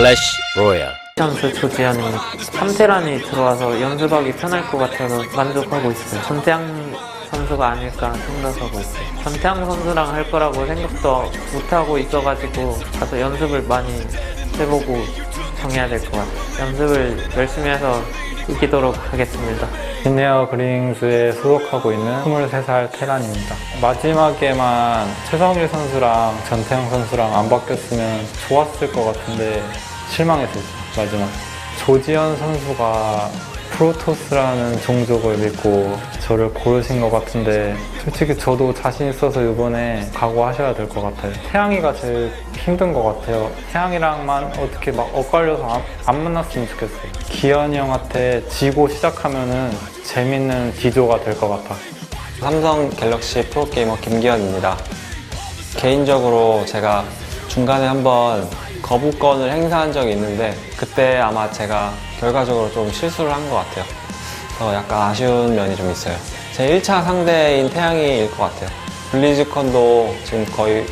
클래시 로얄. 선수 조지현이 3테란이 들어와서 연습하기 편할 것 같아서 만족하고 있어요. 전태양 선수가 아닐까 생각하고 있어요. 전태양 선수랑 할 거라고 생각도 못하고 있어가지고 가서 연습을 많이 해보고 정해야 될 것 같아요. 연습을 열심히 해서 이기도록 하겠습니다. 시니어 그링스에 소속하고 있는 23살 테란입니다. 마지막에만 최성일 선수랑 전태양 선수랑 안 바뀌었으면 좋았을 것 같은데 실망했었죠, 마지막. 조지현 선수가 프로토스라는 종족을 믿고 저를 고르신 것 같은데 솔직히 저도 자신 있어서 이번에 각오하셔야 될 것 같아요. 태양이가 제일 힘든 것 같아요. 태양이랑만 어떻게 막 엇갈려서 안 만났으면 좋겠어요. 기현이 형한테 지고 시작하면은 재밌는 D조가 될 것 같아. 삼성 갤럭시 프로게이머 김기현입니다. 개인적으로 제가 중간에 한번 거부권을 행사한 적이 있는데 그때 아마 제가 결과적으로 좀 실수를 한 것 같아요. 그래서 약간 아쉬운 면이 좀 있어요. 제 1차 상대인 태양이일 것 같아요. 블리즈컨도 지금 거의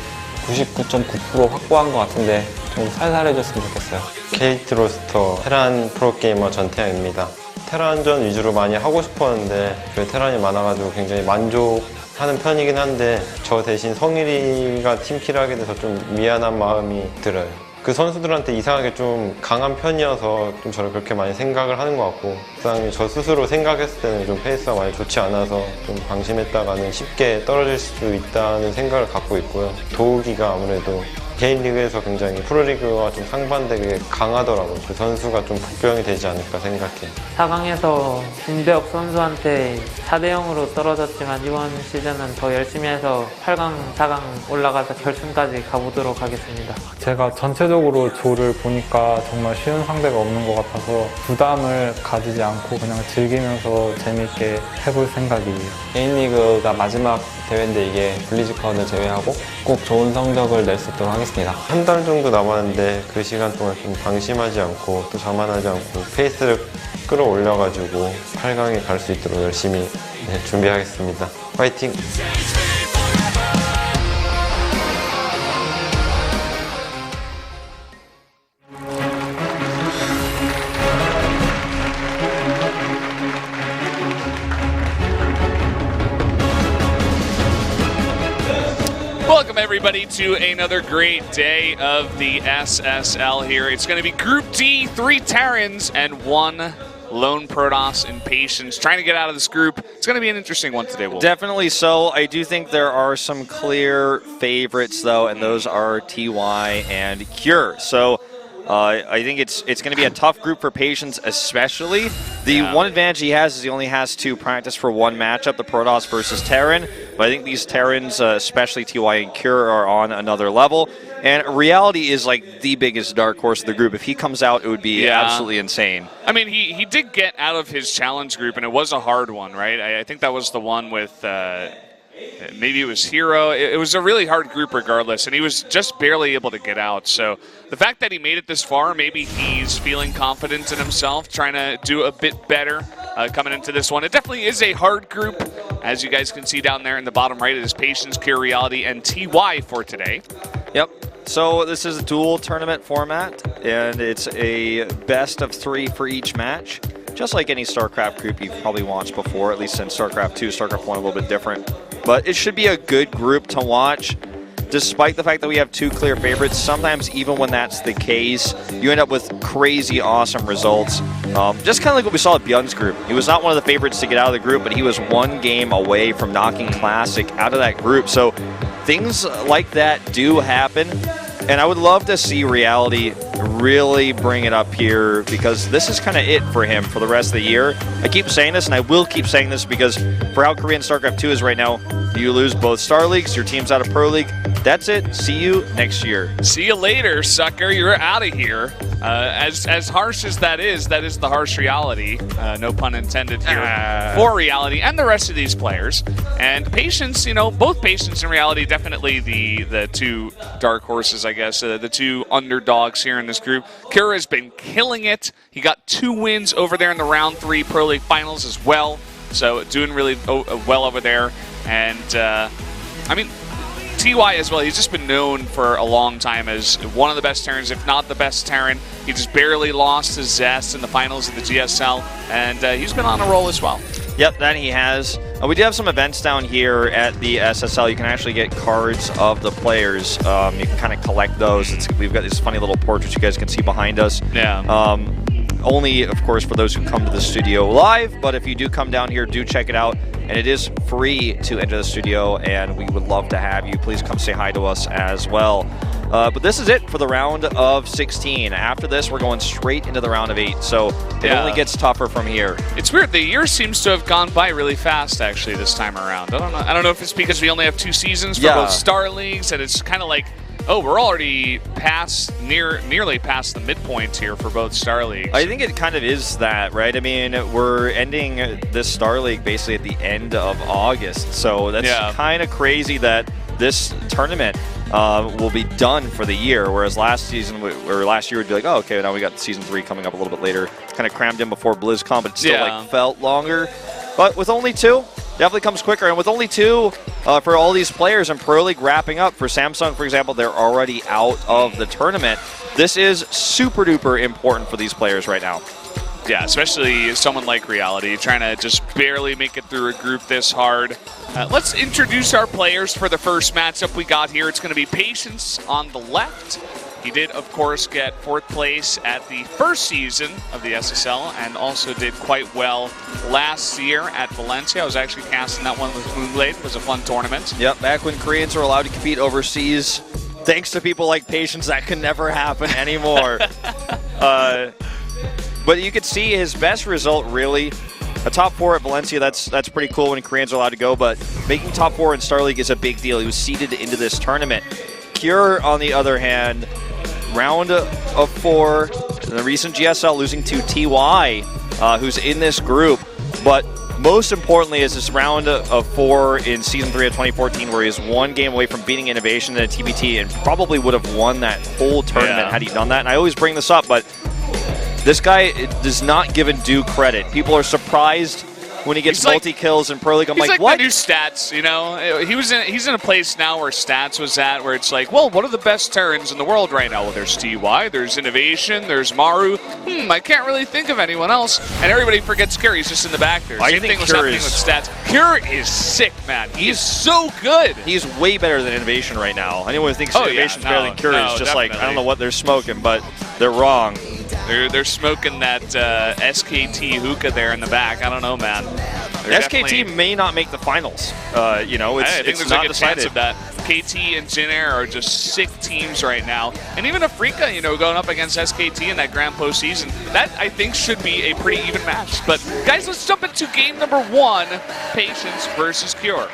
99.9% 확보한 것 같은데 좀 살살 해줬으면 좋겠어요. KT 로스터 테란 프로게이머 전태양입니다. 테란전 위주로 많이 하고 싶었는데 저희 테란이 많아가지고 굉장히 만족하는 편이긴 한데 저 대신 성일이가 팀킬을 하게 돼서 좀 미안한 마음이 들어요. 그 선수들한테 이상하게 좀 강한 편이어서 좀 저를 그렇게 많이 생각을 하는 것 같고 그다음에 저 스스로 생각했을 때는 좀 페이스가 많이 좋지 않아서 좀 방심했다가는 쉽게 떨어질 수도 있다는 생각을 갖고 있고요. 도우기가 아무래도 개인 리그에서 굉장히 프로리그와 좀 상반되게 강하더라고요. 그 선수가 좀 복병이 되지 않을까 생각해요. 4강에서 김대혁 선수한테 4대0으로 떨어졌지만 이번 시즌은 더 열심히 해서 8강, 4강 올라가서 결승까지 가보도록 하겠습니다. 제가 전체적으로 조를 보니까 정말 쉬운 상대가 없는 것 같아서 부담을 가지지 않고 그냥 즐기면서 재밌게 해볼 생각이에요. 개인 리그가 마지막 대회인데 이게 블리즈컨을 제외하고 꼭 좋은 성적을 낼 수 있도록 하겠습니다. 한 달 정도 남았는데 그 시간 동안 좀 방심하지 않고 또 자만하지 않고 페이스를 끌어올려가지고 8강에 갈 수 있도록 열심히 준비하겠습니다. 화이팅! Welcome everybody to another great day of the SSL here. It's going to be Group D, 3 Terrans and 1 Lone Protoss in Patience. Trying to get out of this group. It's going to be an interesting one today, Wolf. Definitely so. I do think there are some clear favorites, though, and those are TY and Cure. So I think it's going to be a tough group for Patience, especially. The one advantage he has is he only has to practice for one matchup, the Protoss versus Terran. But I think these Terrans, especially TY and Cure, are on another level. And Reality is like the biggest dark horse of the group. If he comes out, it would be absolutely insane. I mean, he did get out of his challenge group, and it was a hard one, right? I think that was the one with... maybe it was Hero. It was a really hard group regardless, and he was just barely able to get out. So the fact that he made it this far, maybe he's feeling confident in himself, trying to do a bit better coming into this one. It definitely is a hard group. As you guys can see down there in the bottom right, it is Patience, Cure, Reality, and TY for today. Yep. So this is a dual tournament format, and it's a best of 3 for each match. Just like any StarCraft group you've probably watched before, at least in StarCraft 2, StarCraft 1 a little bit different. But it should be a good group to watch. Despite the fact that we have 2 clear favorites, sometimes even when that's the case, you end up with crazy awesome results. Just kind of like what we saw at Bjorn's group. He was not one of the favorites to get out of the group, but he was 1 game away from knocking Classic out of that group. So things like that do happen. And I would love to see Reality really bring it up here because this is kind of it for him for the rest of the year. I keep saying this, and I will keep saying this because for how Korean StarCraft 2 is right now, you lose both Star Leagues, your team's out of Pro League. That's it. See you next year. See you later, sucker. You're out of here. As harsh as that is the harsh reality. No pun intended here for Reality and the rest of these players. And Patience, you know, both Patience and Reality, definitely the 2 dark horses, I guess, the 2 underdogs here in this group. Cure has been killing it. He got 2 wins over there in the round 3 Pro League finals as well. So doing really well over there. And I mean, TY as well, he's just been known for a long time as one of the best Terrans, if not the best Terran. He just barely lost his Zest in the finals of the GSL, and he's been on a roll as well. Yep, that he has. We do have some events down here at the SSL. You can actually get cards of the players. You can kind of collect those. We've got these funny little portraits you guys can see behind us. Yeah. Only, of course, for those who come to the studio live, but if you do come down here, do check it out. And it is free to enter the studio, and we would love to have you. Please come say hi to us as well. But this is it for the round of 16. After this, we're going straight into the round of 8, so it only gets tougher from here. It's weird. The year seems to have gone by really fast, actually, this time around. I don't know if it's because we only have 2 seasons for both Star Leagues, and it's kind of like, oh, we're already nearly past the midpoint here for both Star Leagues. I think it kind of is that, right? I mean, we're ending this Star League basically at the end of August, so that's kind of crazy that this tournament will be done for the year, whereas last year would be like, oh, okay, now we got Season 3 coming up a little bit later. Kind of crammed in before BlizzCon, but it still like felt longer. But with only 2, definitely comes quicker, and with only 2 for all these players and Pro League wrapping up, for Samsung, for example, they're already out of the tournament. This is super duper important for these players right now. Yeah, especially someone like Reality, trying to just barely make it through a group this hard. Let's introduce our players for the first matchup we got here. It's going to be Patience on the left. He did, of course, get 4th place at the first season of the SSL and also did quite well last year at Valencia. I was actually casting that one with Moonblade. It was a fun tournament. Yep, back when Koreans were allowed to compete overseas. Thanks to people like Patience, that can never happen anymore. But you could see his best result, really. A top 4 at Valencia, that's pretty cool when Koreans are allowed to go, but making top 4 in Star League is a big deal. He was seeded into this tournament. Cure, on the other hand, round of 4 in the recent GSL, losing to TY, who's in this group. But most importantly is this round of 4 in Season 3 of 2014, where he is 1 game away from beating Innovation in a TBT and probably would have won that whole tournament had he done that. And I always bring this up, but this guy does not give due credit. People are surprised when he gets multi-kills in Pro League. I'm like, what? The new Stats, you know? He's in a place now where Stats was at, where it's like, well, what are the best Terrans in the world right now? Well, there's TY, there's Innovation, there's Maru. I can't really think of anyone else. And everybody forgets Cure. He's just in the back there. Same thing was happening with Stats. Cure is sick, man. He's so good. He's way better than Innovation right now. Anyone who thinks Innovation's better than Cure is just like, I don't know what they're smoking, but they're wrong. They're smoking that SKT hookah there in the back. I don't know, man. SKT may not make the finals. I think there's not a good decided. chance of that. KT and Jin Air are just sick teams right now. And even Afrika, going up against SKT in that grand postseason, that I think should be a pretty even match. But guys, let's jump into game number 1, Patience versus Cure.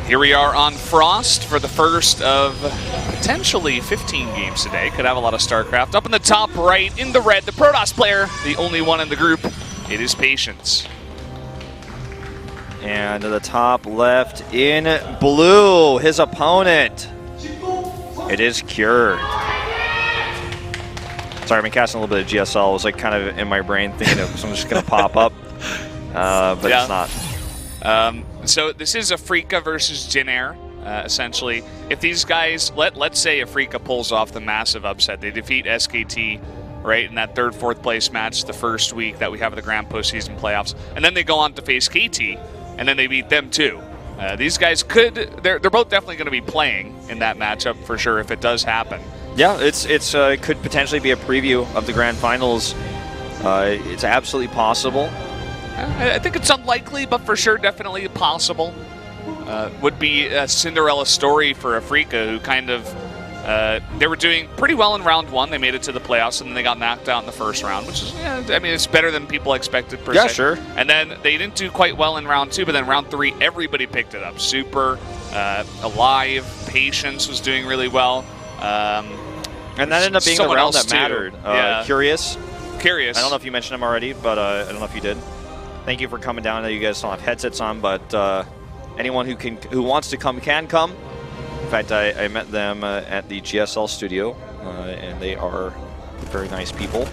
Here we are on Frost for the first of potentially 15 games today. Could have a lot of StarCraft. Up in the top right, in the red, the Protoss player, the only one in the group. It is Patience. And to the top left, in blue, his opponent. It is Cure. Sorry, I've been casting a little bit of GSL. It was like kind of in my brain thinking of something's just going to pop up, but it's not. So this is Afrika versus Jin Air, essentially. If these guys, let's say Afrika pulls off the massive upset, they defeat SKT, right, in that 3rd, 4th place match the first week that we have the Grand Postseason playoffs, and then they go on to face KT, and then they beat them too. These guys they're both definitely going to be playing in that matchup for sure if it does happen. Yeah, it could potentially be a preview of the Grand Finals. It's absolutely possible. I think it's unlikely, but for sure, definitely possible. Would be a Cinderella story for Afrika, who kind of they were doing pretty well in round 1. They made it to the playoffs, and then they got knocked out in the first round, which is, I mean, it's better than people expected per se. Yeah, sure. And then they didn't do quite well in round 2, but then round 3, everybody picked it up. Super, Alive, Patience was doing really well. And that ended up being the round that mattered. Yeah. Curious. curious. I don't know if you mentioned him already, but I don't know if you did. Thank you for coming down. I know you guys don't have headsets on, but anyone who wants to come can come. In fact, I met them at the GSL studio, and they are very nice people,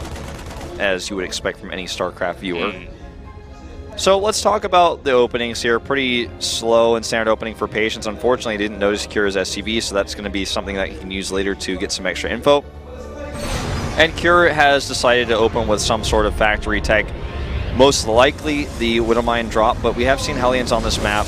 as you would expect from any StarCraft viewer. So let's talk about the openings here. Pretty slow and standard opening for Patience. Unfortunately, I didn't notice Kira's SCV, so that's going to be something that you can use later to get some extra info. And Kira has decided to open with some sort of factory tech. Most likely the Widowmine drop, but we have seen Hellions on this map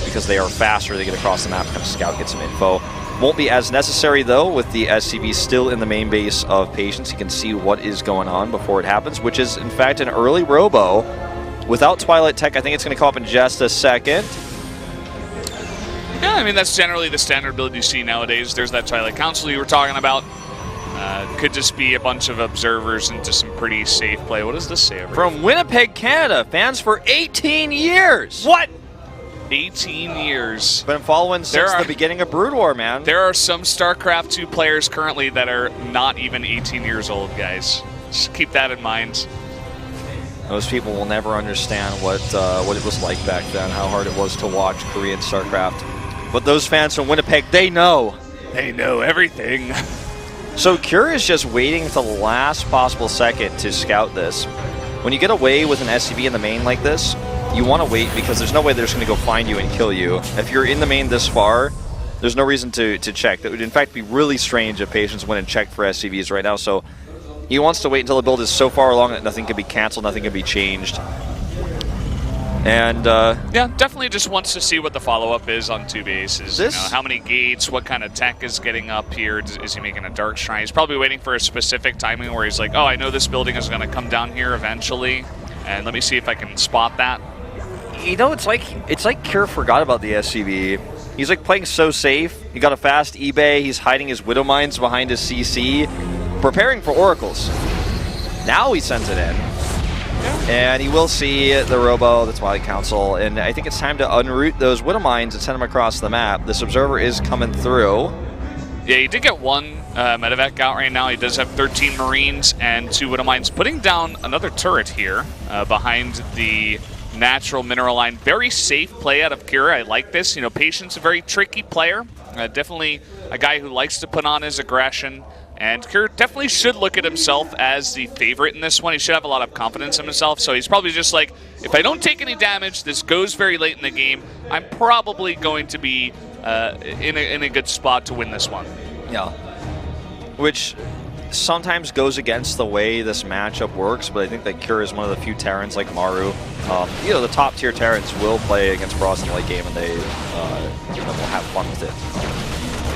because they are faster. They get across the map, kind of scout, get some info. Won't be as necessary, though, with the SCV still in the main base of Patience. You can see what is going on before it happens, which is, in fact, an early Robo. Without Twilight Tech, I think it's going to come up in just a second. Yeah, I mean, that's generally the standard build you see nowadays. There's that Twilight Council you were talking about. Could just be a bunch of observers into some pretty safe play. What does this say over From Winnipeg, Canada, fans for 18 years. What? 18 years. Been following since the beginning of Brood War, man. There are some StarCraft 2 players currently that are not even 18 years old, guys. Just keep that in mind. Most people will never understand what it was like back then, how hard it was to watch Korean StarCraft. But those fans from Winnipeg, they know. They know everything. So Cure is just waiting to the last possible second to scout this. When you get away with an SCV in the main like this, you want to wait because there's no way they're just going to go find you and kill you. If you're in the main this far, there's no reason to check. That would in fact be really strange if Patience went and checked for SCVs right now. So he wants to wait until the build is so far along that nothing can be canceled, nothing can be changed. And yeah, definitely just wants to see what the follow-up is on 2 bases. You know, how many gates, what kind of tech is getting up here? Is he making a Dark Shrine? He's probably waiting for a specific timing where he's like, oh, I know this building is going to come down here eventually, and let me see if I can spot that. You know, it's like Cure forgot about the SCV. He's like playing so safe. He got a fast eBay. He's hiding his Widow Mines behind his CC, preparing for Oracles. Now he sends it in. And he will see the Robo, the Twilight Council, and I think it's time to unroot those Widow Mines and send them across the map. This Observer is coming through. Yeah, he did get one medevac out right now. He does have 13 Marines and 2 Widow Mines, putting down another turret here behind the natural mineral line. Very safe play out of Kira. I like this. You know, Patience, a very tricky player. Definitely a guy who likes to put on his aggression. And Kira definitely should look at himself as the favorite in this one. He should have a lot of confidence in himself. So he's probably just like, if I don't take any damage, this goes very late in the game, I'm probably going to be in a good spot to win this one. Yeah. Which sometimes goes against the way this matchup works, but I think that Kira is one of the few Terrans like Maru. You know, the top tier Terrans will play against Frost in the late game, and they will have fun with it.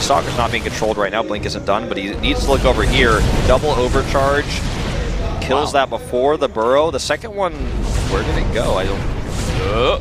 Stalker's not being controlled right now. Blink isn't done, but he needs to look over here. Double overcharge. Kills that before the burrow. The second one, where did it go? I don't...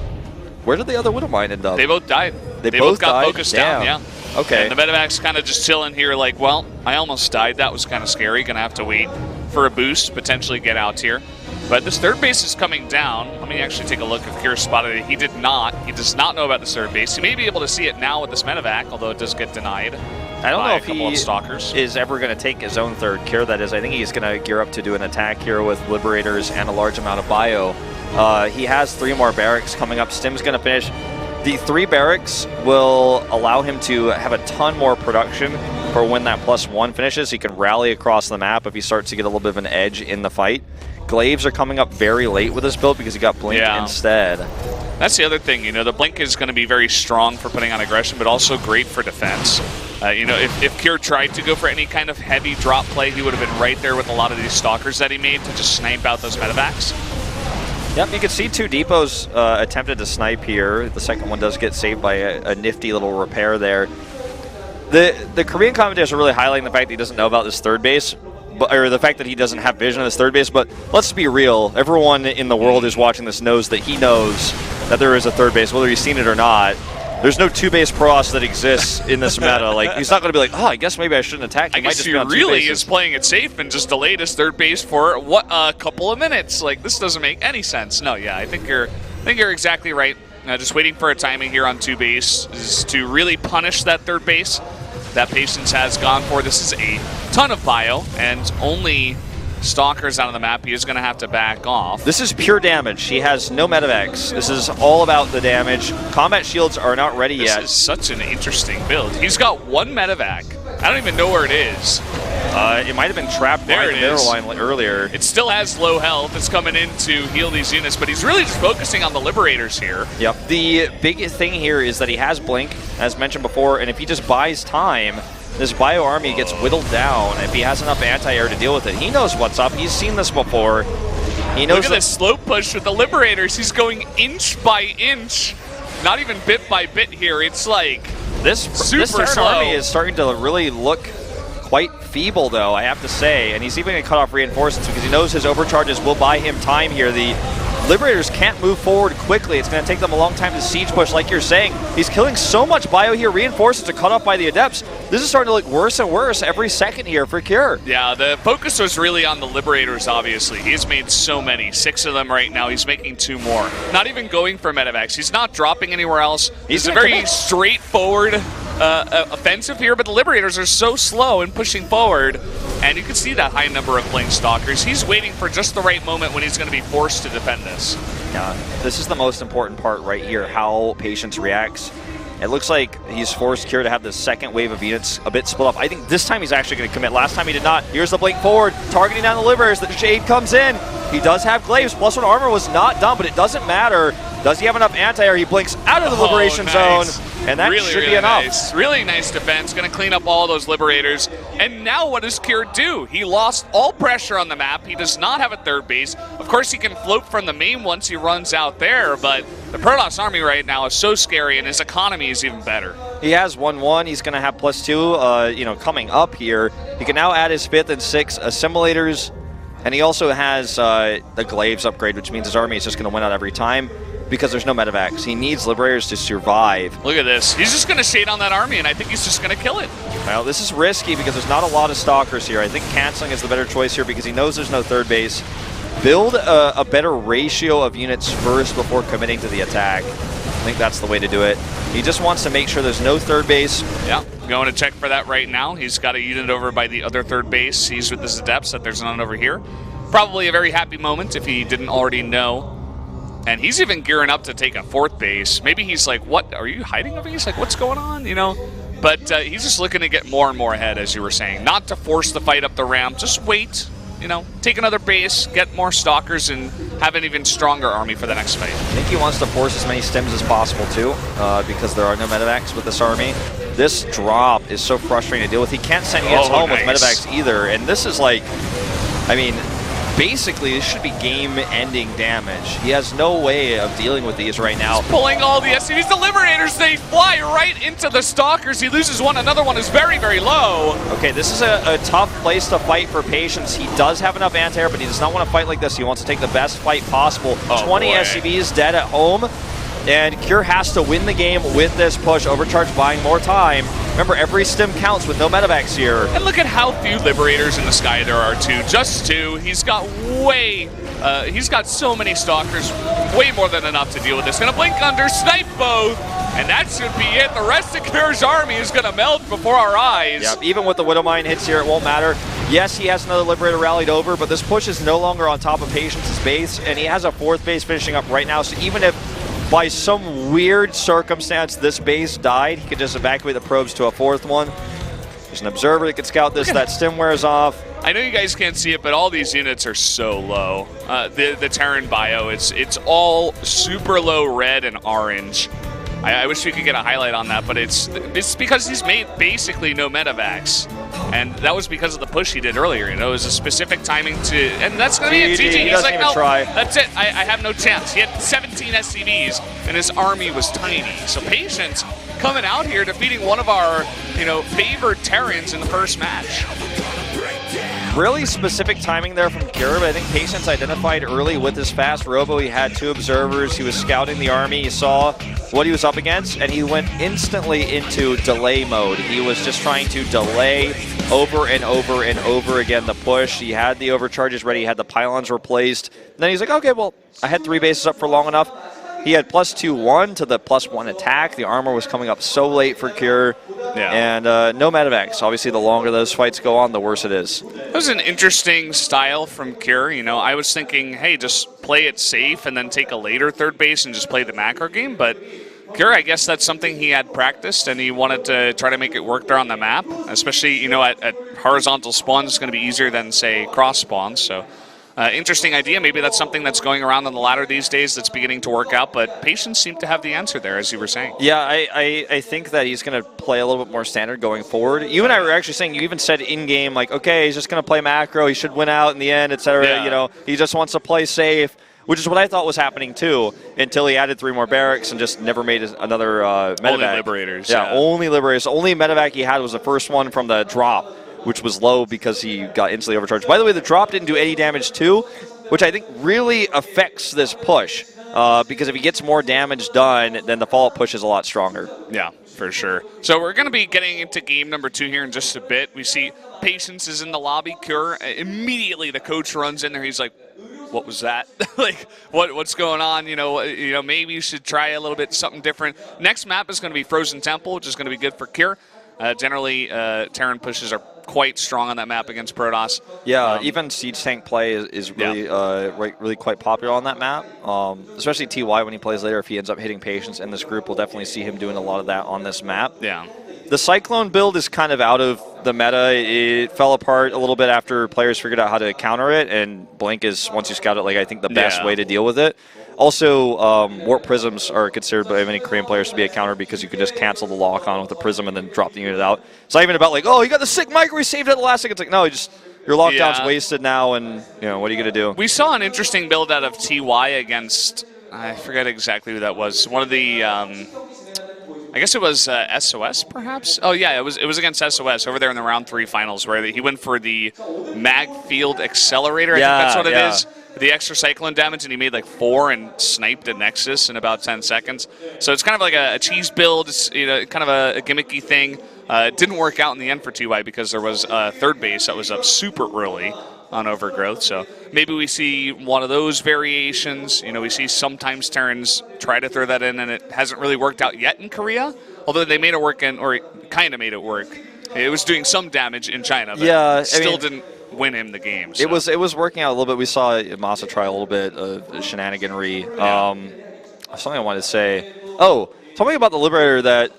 Where did the other Widowmine end up? They both died. They both got died? focused down, yeah. Okay. And the medevac's kind of just chilling here like, well, I almost died. That was kind of scary. Gonna have to wait for a boost, potentially get out here. But this third base is coming down. Let me actually take a look if Kira spotted it. He did not. He does not know about this third base. He may be able to see it now with this medevac, although it does get denied. I don't know if he is ever going to take his own third Kira, that is. I think he's going to gear up to do an attack here with Liberators and a large amount of bio. He has 3 more barracks coming up. Stim's going to finish. The 3 barracks will allow him to have a ton more production for when that +1 finishes. He can rally across the map if he starts to get a little bit of an edge in the fight. Glaives are coming up very late with this build because he got Blink instead. That's the other thing, you know, the Blink is going to be very strong for putting on aggression, but also great for defense. You know, if Kira tried to go for any kind of heavy drop play, he would have been right there with a lot of these Stalkers that he made to just snipe out those medevacs. Yep, you can see 2 depots attempted to snipe here. The second one does get saved by a nifty little repair there. The Korean commentators are really highlighting the fact that he doesn't know about this third base, or the fact that he doesn't have vision of this third base, but let's be real. Everyone in the world who's watching this knows that he knows that there is a third base, whether he's seen it or not. There's no 2-base Pross that exists in this meta. Like, he's not going to be like, oh, I guess maybe I shouldn't attack. I guess he really is playing it safe and just delayed his third base for what, a couple of minutes. Like, this doesn't make any sense. No, yeah, I think you're exactly right. Just waiting for a timing here on 2 base is to really punish that third base that Patience has gone for. This is a ton of bio and only Stalkers out of the map, he is going to have to back off. This is pure damage. He has no medevacs. This is all about the damage. Combat shields are not ready yet. This is such an interesting build. He's got one medevac. I don't even know where it is. It might have been trapped There behind it the middle is. line earlier. It still has low health. It's coming in to heal these units, but he's really just focusing on the Liberators here. Yep. The big thing here is that he has Blink, as mentioned before, and if he just buys time, this Bio army gets whittled down. If he has enough anti-air to deal with it, he knows what's up. He's seen this before. He knows. Look at this slow push with the Liberators. He's going inch by inch, not even bit by bit here. It's like this super Terran slow. army is starting to really look quite feeble, though, I have to say. And he's even going to cut off reinforcements because he knows his overcharges will buy him time here. The Liberators can't move forward quickly. It's going to take them a long time to siege push, like you're saying. He's killing so much bio here. Reinforcements are cut off by the Adepts. This is starting to look worse and worse every second here for Cure. Yeah, the focus was really on the Liberators, obviously. He's made so many, 6 of them right now. He's making 2 more. Not even going for medevacs. He's not dropping anywhere else. He's a very straightforward offensive here, but the Liberators are so slow in pushing forward, and you can see that high number of Blink Stalkers. He's waiting for just the right moment when he's going to be forced to defend this. Yeah, this is the most important part right here, how Patience reacts. It looks like he's forced Cure to have the second wave of units a bit split up. I think this time he's actually going to commit. Last time he did not. Here's the Blink forward, targeting down the Liberators. The Shade comes in. He does have Glaives. +1 armor was not done, but it doesn't matter. Does he have enough anti-air? He blinks out of the Liberation zone, and that should be enough. Nice. Really nice defense. Going to clean up all those Liberators. And now what does Cure do? He lost all pressure on the map. He does not have a third base. Of course, he can float from the main once he runs out there, but the Protoss army right now is so scary, and his economy is even better. He has 1-1. He's going to have +2, coming up here. He can now add his 5th and 6th assimilators, and he also has the Glaives upgrade, which means his army is just going to win out every time because there's no medevacs. He needs Liberators to survive. Look at this. He's just going to shade on that army, and I think he's just going to kill it. Well, this is risky because there's not a lot of Stalkers here. I think canceling is the better choice here because he knows there's no third base. Build a better ratio of units first before committing to the attack. I think that's the way to do it. He just wants to make sure there's no third base. Yeah, going to check for that right now. He's got a unit over by the other third base. He's with his Adepts that there's none over here. Probably a very happy moment if he didn't already know. And he's even gearing up to take a 4th base. Maybe he's like, what, are you hiding over here? He's like, what's going on, you know? But he's just looking to get more and more ahead, as you were saying. Not to force the fight up the ramp, just wait, you know, take another base, get more Stalkers, and have an even stronger army for the next fight. I think he wants to force as many stims as possible, too, because there are no medevacs with this army. This drop is so frustrating to deal with. He can't send units home with medevacs either, and this is like, I mean, basically, this should be game-ending damage. He has no way of dealing with these right now. He's pulling all the SCVs. The Liberators, they fly right into the Stalkers. He loses one. Another one is very, very low. Okay, this is a tough place to fight for Patience. He does have enough anti-air, but he does not want to fight like this. He wants to take the best fight possible. 20 SCVs dead at home, and Cure has to win the game with this push. Overcharge buying more time. Remember, every stim counts with no medevacs here. And look at how few Liberators in the sky there are, too. Just 2. He's got he's got so many Stalkers, way more than enough to deal with this. Gonna blink under, snipe both, and that should be it. The rest of Cure's army is gonna melt before our eyes. Yeah, even with the Widowmine hits here, it won't matter. Yes, he has another Liberator rallied over, but this push is no longer on top of Patience's base, and he has a 4th base finishing up right now, so even if by some weird circumstance this base died, he could just evacuate the probes to a 4th one. There's an observer that can scout this. That stim wears off. I know you guys can't see it, but all these units are so low. The Terran bio, it's all super low red and orange. I wish we could get a highlight on that, but it's because he's made basically no medevacs. And that was because of the push he did earlier. You know, it was a specific timing to, and that's going to be it. GG. He's like, no, that's it. I have no chance. He had 17 SCVs, and his army was tiny. So Patience coming out here defeating one of our, favored Terrans in the first match. Really specific timing there from Cure, but I think Patience identified early with his fast robo. He had 2 observers. He was scouting the army. He saw what he was up against, and he went instantly into delay mode. He was just trying to delay over and over and over again the push. He had the overcharges ready. He had the pylons replaced. And then he's like, okay, well, I had 3 bases up for long enough. he had +2/1 to the +1 attack. The armor was coming up so late for Cure. Yeah. And no medevacs. Obviously, the longer those fights go on, the worse it is. That was an interesting style from Cure. You know, I was thinking, hey, just play it safe and then take a later third base and just play the macro game. But Cure, I guess that's something he had practiced, and he wanted to try to make it work there on the map, especially, you know, at horizontal spawns is going to be easier than, say, cross spawns. So interesting idea. Maybe that's something that's going around on the ladder these days that's beginning to work out, but Patience seemed to have the answer there, as you were saying. Yeah, I think that he's going to play a little bit more standard going forward. You and I were actually saying, you even said in-game, like, okay, he's just going to play macro, he should win out in the end, etc. Yeah. You know, he just wants to play safe, which is what I thought was happening too, until he added 3 more barracks and just never made another medevac. Only Liberators. Yeah, only Liberators. The only medevac he had was the first one from the drop, which was low because he got instantly overcharged. By the way, the drop didn't do any damage too, which I think really affects this push. Because if he gets more damage done, then the follow-up push is a lot stronger. Yeah, for sure. So we're going to be getting into game number 2 here in just a bit. We see Patience is in the lobby. Cure, immediately the coach runs in there. He's like, what was that? Like, what's going on? You know, maybe you should try a little bit something different. Next map is going to be Frozen Temple, which is going to be good for Cure. Generally, Terran pushes are quite strong on that map against Protoss. Yeah, even siege tank play is really really quite popular on that map. Especially TY when he plays later, if he ends up hitting Patience in this group, we'll definitely see him doing a lot of that on this map. Yeah. The Cyclone build is kind of out of the meta. It fell apart a little bit after players figured out how to counter it, and Blink is, once you scout it, like I think the best way to deal with it. Also, Warp Prisms are considered by many Korean players to be a counter because you can just cancel the lock on with the Prism and then drop the unit out. It's not even about like, oh, you got the sick micro, he saved it at the last second. It's like, no, your lockdown's wasted now, and you know, what are you going to do? We saw an interesting build out of TY against, I forget exactly who that was. One of the, I guess it was SOS, perhaps? Oh, yeah, it was against SOS over there in the round 3 finals where he went for the Mag Field Accelerator, I think that's what it is. The extra Cyclone damage, and he made like 4 and sniped a Nexus in about 10 seconds. So it's kind of like a cheese build. It's, you know, kind of a gimmicky thing. It didn't work out in the end for TY because there was a third base that was up super early on Overgrowth. So maybe we see one of those variations. You know, we see sometimes Terrans try to throw that in, and it hasn't really worked out yet in Korea. Although they made it work, or kind of made it work. It was doing some damage in China, but still didn't win him the game. So. It was working out a little bit. We saw Masa try a little bit of shenaniganry. Something I wanted to say. Oh, something about the Liberator that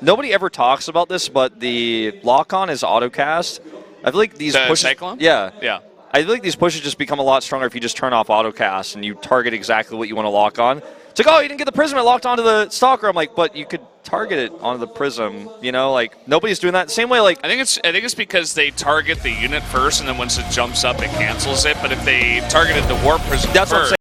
nobody ever talks about this, but the lock-on is autocast. I feel like these pushes. Cyclone? Yeah. I feel like these pushes just become a lot stronger if you just turn off autocast and you target exactly what you want to lock on. It's like, oh, you didn't get the Prism, it locked onto the Stalker. I'm like, but you could target it onto the Prism, you know? Like, nobody's doing that. Same way, like... I think it's because they target the unit first, and then once it jumps up, it cancels it. But if they targeted the Warp Prism That's first...